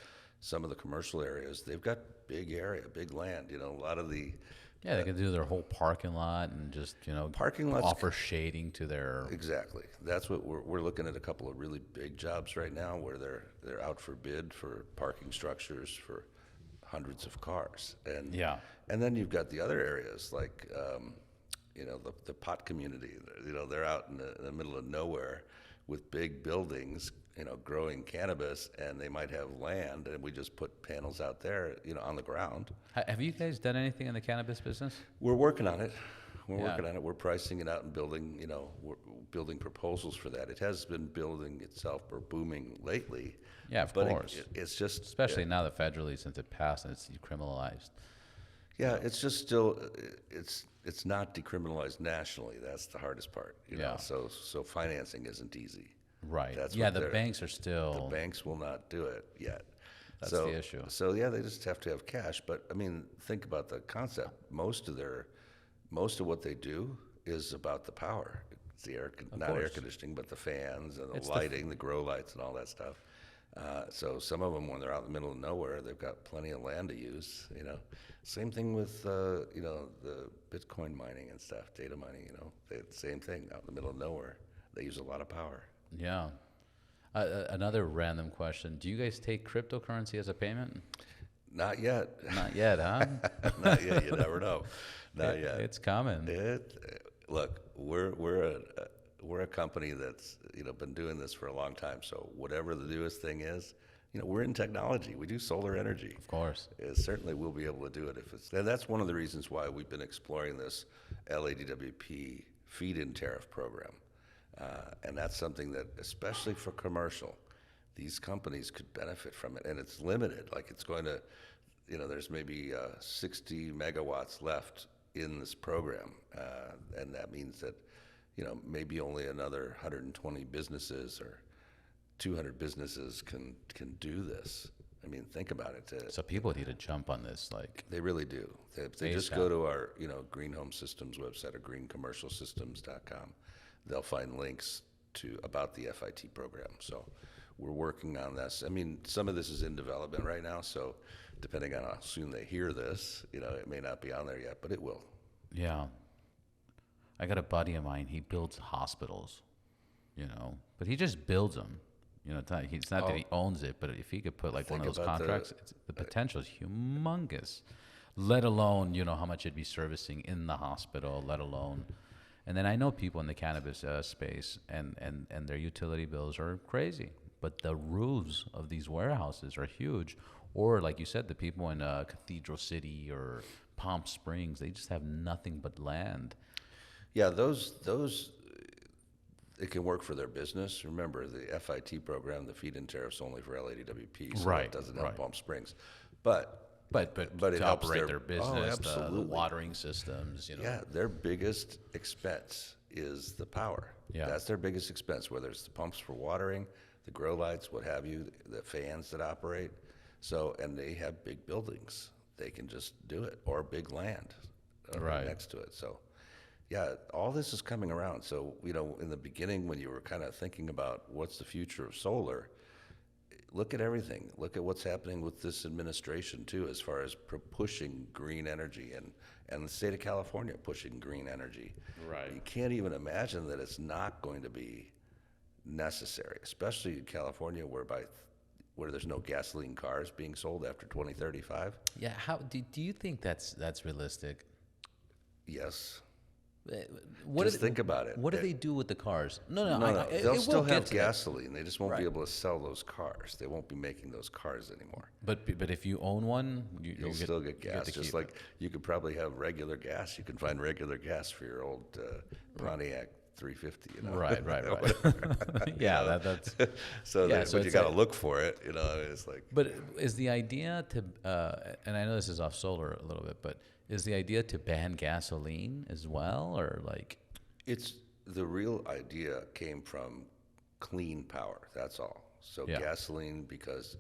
some of the commercial areas, they've got big area, big land. A lot of the Yeah, they can do their whole parking lot and just, parking lots offer shading to their... Exactly. That's what we're looking at, a couple of really big jobs right now where they're out for bid for parking structures for hundreds of cars. And and then you've got the other areas like the pot community. They're out in the middle of nowhere with big buildings, growing cannabis, and they might have land, and we just put panels out there, on the ground. Have you guys done anything in the cannabis business? We're working on it. We're pricing it out and building, we're building proposals for that. It has been building itself or booming lately. Yeah, of but course. It's just... Especially now that federally, since it passed and it's decriminalized. Yeah, it's just still, it's not decriminalized nationally. That's the hardest part, Yeah. So financing isn't easy. Right. That's Yeah, what the banks are still... The banks will not do it yet. That's the issue. So yeah, they just have to have cash. But I mean, think about the concept. Most of what they do is about the power. It's the not air conditioning, but the fans and the lighting, the grow lights, and all that stuff. So some of them, when they're out in the middle of nowhere, they've got plenty of land to use. Same thing with the Bitcoin mining and stuff, data mining. Same thing out in the middle of nowhere. They use a lot of power. Yeah. Another random question. Do you guys take cryptocurrency as a payment? Not yet. Not yet, huh? Not yet. You never know. Not yet. It's coming. Look, we're a company that's been doing this for a long time. So whatever the newest thing is, we're in technology. We do solar energy. Of course. Certainly we'll be able to do it if it's. And that's one of the reasons why we've been exploring this LADWP feed-in tariff program. And that's something that, especially for commercial, these companies could benefit from it. And it's limited. Like it's going to, there's maybe 60 megawatts left in this program. And that means that, maybe only another 120 businesses or 200 businesses can do this. I mean, think about it. So people need to jump on this, They really do. If they just go to our, Green Home Systems website or greencommercialsystems.com, they'll find links about the FIT program. So we're working on this. I mean, some of this is in development right now, so depending on how soon they hear this, it may not be on there yet, but it will. Yeah. I got a buddy of mine, he builds hospitals, but he just builds them. It's not that he owns it, but if he could put like one of those contracts, the potential is humongous, let alone, how much it'd be servicing in the hospital, let alone. And then I know people in the cannabis space and their utility bills are crazy, but the roofs of these warehouses are huge. Or like you said, the people in Cathedral City or Palm Springs, they just have nothing but land. Yeah, those it can work for their business. Remember, the FIT program, the feed-in tariff's only for LADWP, so it doesn't help Palm Springs. But to operate their business, absolutely. The watering systems, Yeah, their biggest expense is the power. Yeah. That's their biggest expense, whether it's the pumps for watering, the grow lights, what have you, the fans that operate. So, and they have big buildings. They can just do it, or big land Right. next to it. So, yeah, all this is coming around. So, in the beginning when you were kind of thinking about what's the future of solar, look at everything. Look at what's happening with this administration too, as far as pushing green energy and the state of California pushing green energy. Right. You can't even imagine that it's not going to be necessary, especially in California where there's no gasoline cars being sold after 2035. Yeah. How do you think that's realistic? Yes. What Just think about it. What do they do with the cars? No. No, they'll it still will get have to that. gasoline. They just won't be Right. able to sell those cars. They won't be making those cars anymore. But if you own one, You'll still get you gas. to Just keep like you could probably have regular gas. You can find regular gas for your old Pontiac 350. it. Right. Yeah, that's. So, Yeah, but so you it's got to like- look for it. It's like But is the idea to, and I know this is off solar a little bit, but is the idea to ban gasoline as well, or like? it's the real idea came from clean power. That's all. So Yeah. gasoline, because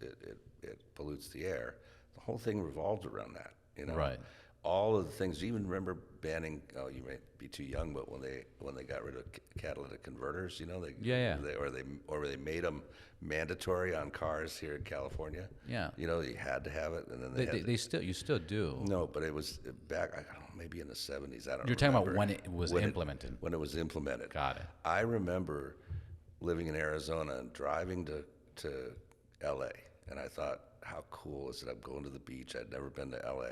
it pollutes the air. The whole thing revolved around that. Right. All of the things. You even remember banning? Oh, you may be too young, but when they got rid of catalytic converters, Yeah. they made them mandatory on cars here in California. Yeah. You had to have it, and then You still do. no, but it was back. I don't know, maybe in the 70s. I don't. You're talking about remember. when it was implemented. When it was implemented. Got it. I remember living in Arizona and driving to LA, and I thought, how cool is it? I'm going to the beach. I'd never been to LA,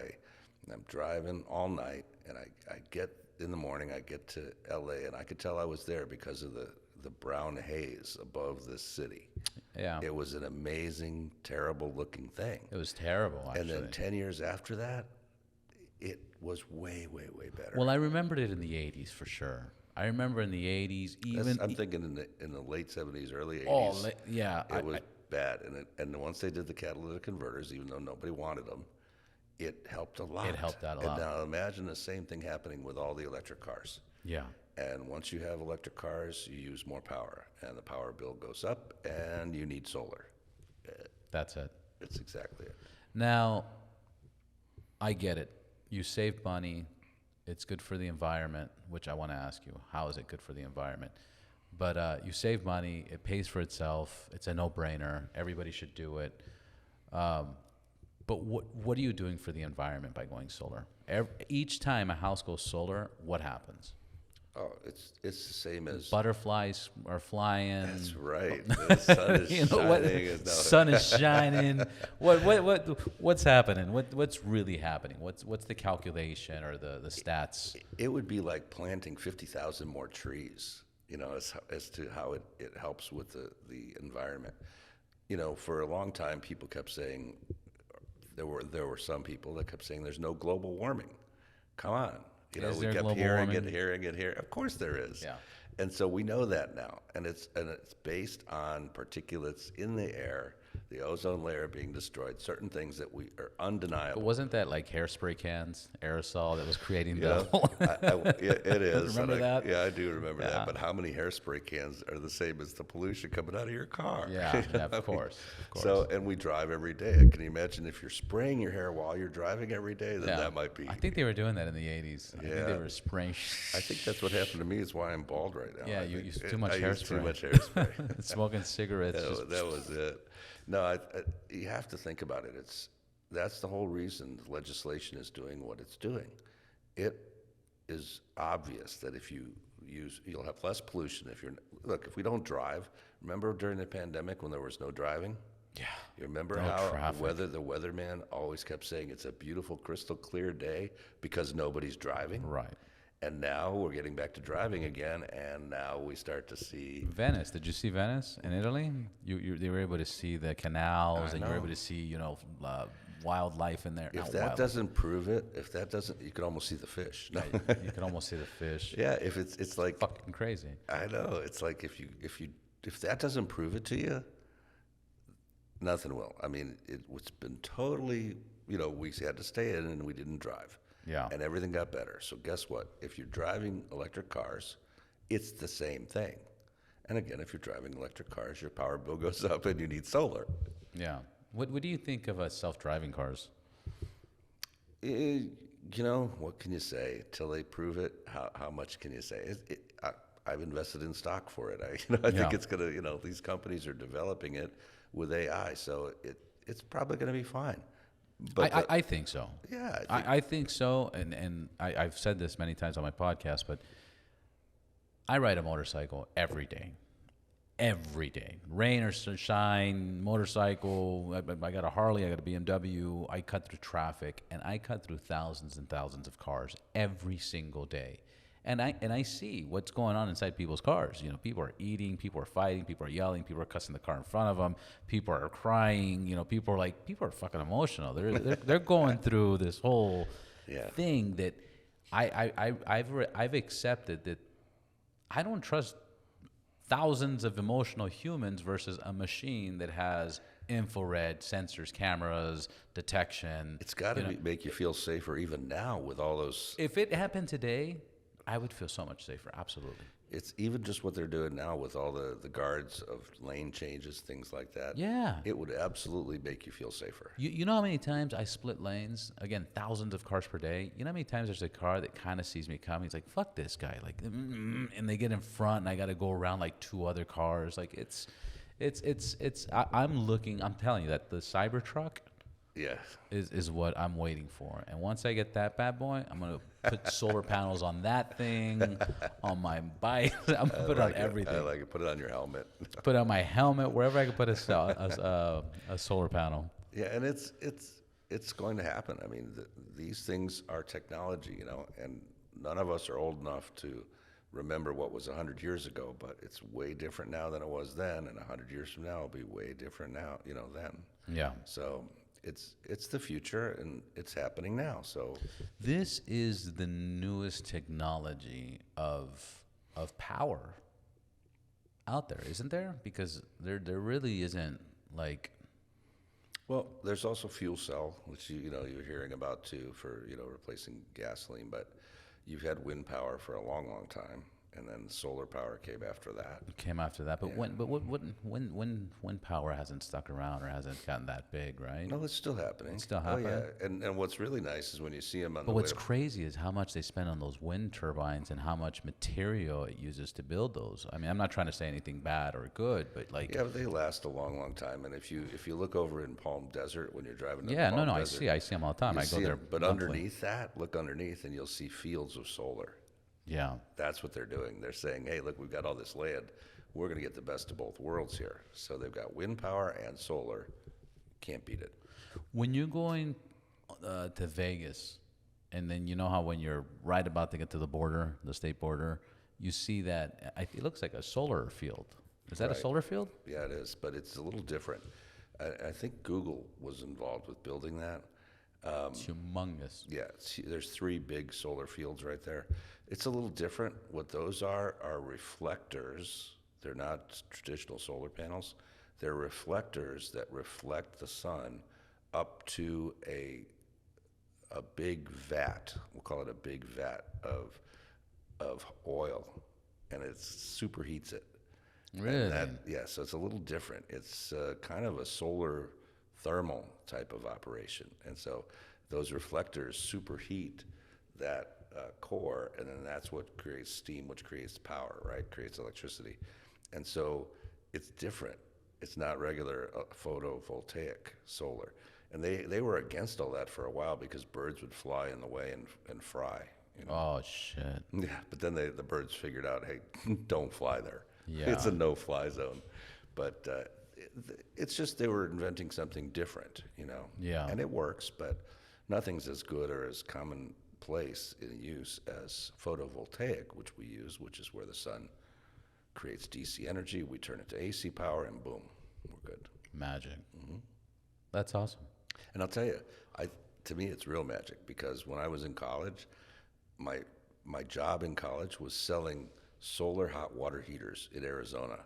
and I'm driving all night, and I get in the morning, I get to LA, and I could tell I was there because of the brown haze above this city. Yeah. It was an amazing, terrible looking thing. It was terrible, actually. And then 10 years after that, it was way, way, way better. Well, I remembered it in the 80s for sure. I remember in the 80s, I'm thinking in the late 70s, early 80s. Oh, yeah. It was bad, and once they did the catalytic converters, even though nobody wanted them, it helped a lot. It helped out a lot. And now imagine the same thing happening with all the electric cars. Yeah. And once you have electric cars, you use more power, and the power bill goes up, and you need solar. That's it. It's exactly it. Now, I get it. You save money. It's good for the environment, which I want to ask you, how is it good for the environment? But you save money. It pays for itself. It's a no-brainer. Everybody should do it. But what are you doing for the environment by going solar? Each time a house goes solar, what happens? Oh, it's the same as Butterflies are flying. That's right. The sun is shining. Sun is shining. What's happening? What's really happening? What's the calculation or the stats? It would be like planting 50,000 more trees, as to how it helps with the environment. For a long time, people kept saying, there were some people that kept saying there's no global warming. Come on. Is We there kept global hearing warming? it. Of course there is. Yeah. And so we know that now, and it's based on particulates in the air, the ozone layer being destroyed, certain things that we are But undeniable. wasn't that like hairspray cans, aerosol that was creating Yeah, the? it is. Remember And that? Yeah, I do remember Yeah. that. But how many hairspray cans are the same as the pollution coming out of your car? Yeah, of course. So, and we drive every day. Can you imagine if you're spraying your hair while you're driving every day? Then that might be. I think they were doing that in the 80s. I think they Yeah. were spraying. I think that's what happened to me. Is why I'm bald right now. Yeah, I you think used too much I used too hairspray. much hairspray. Smoking cigarettes. That was it. No, you have to think about it. That's the whole reason legislation is doing what it's doing. It is obvious that if you you'll have less pollution if we don't drive. Remember during the pandemic when there was no driving? Yeah. You remember No how traffic. the weatherman always kept saying it's a beautiful, crystal clear day because nobody's driving? Right. And now we're getting back to driving again, and now we start to see. Venice. Did you see Venice in Italy? They were able to see the canals, and you were know. able to see wildlife in there. If Not that wildlife. doesn't prove it, you can almost see the fish. No. You can almost see the fish. Yeah, if it's like Fucking crazy. I know it's like if that doesn't prove it to you, nothing will. I mean, it's been totally. We had to stay in and we didn't drive. Yeah. And everything got better. So guess what? If you're driving electric cars, it's the same thing. And again, if you're driving electric cars, your power bill goes up and you need solar. Yeah. What do you think of self-driving cars? You know, what can you say? Till they prove it, how much can you say? I've invested in stock for it. I Yeah. think it's gonna, these companies are developing it with AI, so it's probably gonna be fine. But I think so. yeah, I think so, and I've said this many times on my podcast, but I ride a motorcycle every day. Every day, rain or shine, motorcycle. I got a Harley, I got a BMW. I cut through traffic, and I cut through thousands and thousands of cars every single day. And I see what's going on inside people's cars. You know, people are eating, people are fighting, people are yelling, people are cussing the car in front of them, people are crying. You know, people are fucking emotional. They're going through this whole yeah, thing that I've accepted that I don't trust thousands of emotional humans versus a machine that has infrared sensors, cameras, detection. it's got to make you feel safer even now with all those. If it happened today, I would feel so much safer. Absolutely. It's even just what they're doing now with all the guards of lane changes, things like that. Yeah. It would absolutely make you feel safer. You know how many times I split lanes? Again, thousands of cars per day. You know how many times there's a car that kind of sees me coming? He's like, fuck this guy. Like, and they get in front and I got to go around like two other cars. Like I'm telling you that the Cybertruck Yeah. is what I'm waiting for. And once I get that bad boy, I'm going to put solar panels on that thing, on my bike. I'm going to put it on everything. I like it. Put it on your helmet. Put on my helmet, wherever I can put a solar panel. Yeah, and it's going to happen. I mean, these things are technology, and none of us are old enough to remember what was 100 years ago, but it's way different now than it was then, and 100 years from now it'll be way different now, then. Yeah. So it's the future, and it's happening now. So This is the newest technology of power out there, isn't there? Because there really isn't like. well, there's also fuel cell, which you're hearing about too for replacing gasoline, but you've had wind power for a long, long time, and then solar power came after that. Came after that, but Yeah. when power hasn't stuck around or hasn't gotten that big, right? No, it's still happening. It's still Oh happening? yeah, and what's really nice is when you see them on But the what's way. crazy is how much they spend on those wind turbines and how much material it uses to build those. I mean, I'm not trying to say anything bad or good, but like, Yeah, but they last a long, long time. And if you look over in Palm Desert when you're driving to yeah, Palm no, Desert, I see them all the time. you I go see there, 'em, but monthly. underneath that, look underneath, and you'll see fields of solar. Yeah, That's what they're doing. They're saying, hey, look, we've got all this land. We're going to get the best of both worlds here. So they've got wind power and solar. Can't beat it. when you're going to Vegas, and then you know how when you're right about to get to the border, the state border, you see that it looks like a solar field. Is that a Right. solar field? Yeah, it is, but it's a little different. I think Google was involved with building that. It's humongous. Yeah, there's 3 big solar fields right there. It's a little different. What those are reflectors. They're not traditional solar panels. They're reflectors that reflect the sun up to a big vat. We'll call it a big vat of oil, and it superheats it. Really? Yeah, so it's a little different. It's kind of a solar thermal type of operation. And so those reflectors superheat that core, and then that's what creates steam, which creates power, right? Creates electricity. And so it's different. It's not regular photovoltaic solar. And they were against all that for a while because birds would fly in the way and fry. Oh shit. Yeah, but then the birds figured out, hey, don't fly there. Yeah. It's a no-fly zone. But it's just they were inventing something different, Yeah. And it works, but nothing's as good or as commonplace in use as photovoltaic, which we use, which is where the sun creates DC energy. We turn it to AC power, and boom, we're good. Magic. That's awesome. And I'll tell you, to me, it's real magic because when I was in college, my job in college was selling solar hot water heaters in Arizona,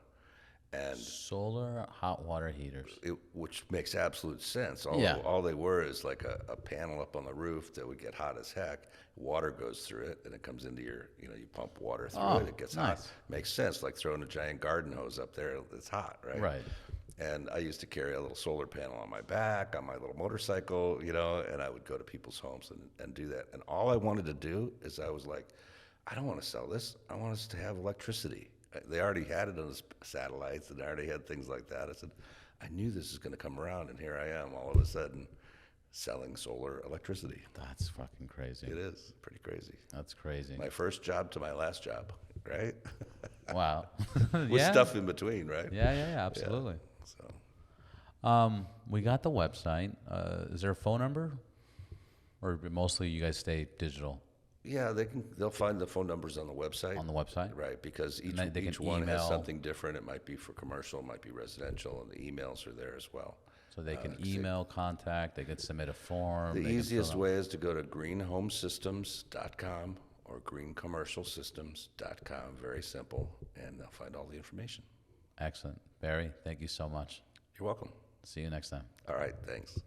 and Solar hot water heaters. which makes absolute sense. Yeah. All they were is like a panel up on the roof that would get hot as heck. Water goes through it, and it comes into your, you pump water through Oh, it. It gets nice. hot. Makes sense, like throwing a giant garden hose up there. It's hot, right? Right. And I used to carry a little solar panel on my back, on my little motorcycle, and I would go to people's homes and do that. And all I wanted to do is I was like, I don't want to sell this. I want us to have electricity. They already had it on the satellites, and they already had things like that. I said, I knew this was going to come around, and here I am all of a sudden selling solar electricity. That's fucking crazy. It is pretty crazy. That's crazy. My first job to my last job, right? Wow. With stuff in between, right? Yeah, absolutely. So, We got the website. Is there a phone number? Or mostly you guys stay digital yeah, they'll find the phone numbers on the website. on the website? Right, because And then they each can one has email. something different. It might be for commercial, it might be residential, and the emails are there as well. So they can email, contact, they can submit a form. The they can easiest fill out- way is to go to greenhomesystems.com or greencommercialsystems.com. Very simple, and they'll find all the information. Excellent. Barry, thank you so much. You're welcome. See you next time. All right, thanks.